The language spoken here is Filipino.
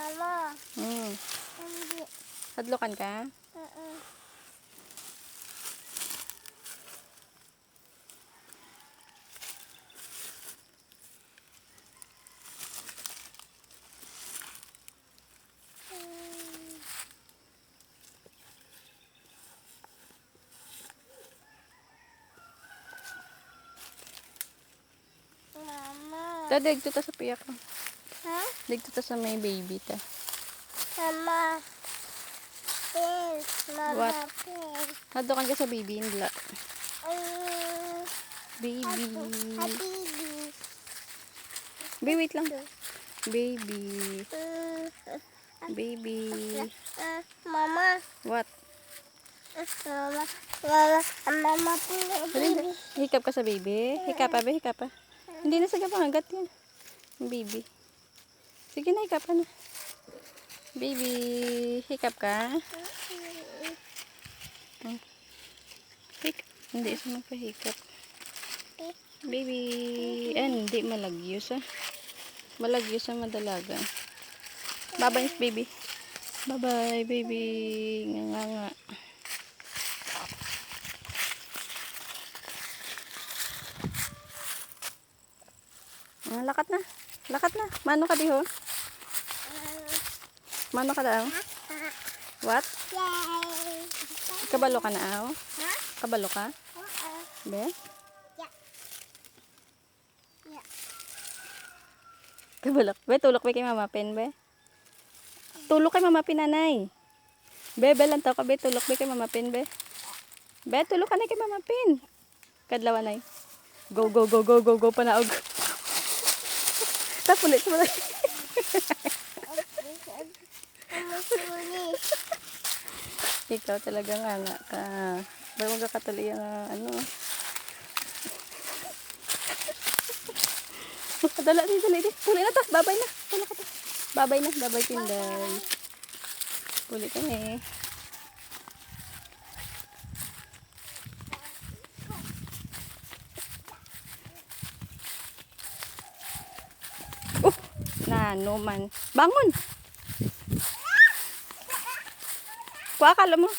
Mama. Hindi. Hadlokan ka? Mama. Digto ta sa piyak ko. Ha? Digto ta sa may baby ta. Mama. Please. Mama, What? please. Hadlokan ka sa baby, nila. Baby. Happy. Baby, wait lang. Baby. Baby. Mama. What? Mama. Mama. Mama, please. Baby. Hikap ka sa baby. Hikap pa, be. Hikap pa. Hindi na saga pangagat yan. Baby. Sige na, hikap ka na. Baby. Hikap ka. Hikap. Hindi siya magpahikap. Baby. Hindi malagyos ah. Malagyos sa madalaga. Bye-bye, baby. Bye-bye, baby. Nga nga. Lakat na. Lakat na. Mano ka diho? Mano ka daw? What? Yay. Kabalo ka na aw? Ha? Kabalo ka? Be? Yeah. Kabalok. Be, tulok be kay Mama Pen, be. Tulok kay Mama Pen, nanay. Be, lantaw ka, be. Tulok be kay Mama Pen, be. Be, tulok ka na kay Mama Pen. Kadlawa, nay. Go, go, go, go, go, go, panaog. Tapulit mo na. Ikaw talaga nga ka. Ba't magkakatuloy ang ano. Dala, dali. Puli na to. Babay na. Pula ka to. Babay na. Babay, Tinday. Puli ka na eh. Nano man. Bangon! Kuha ka mo.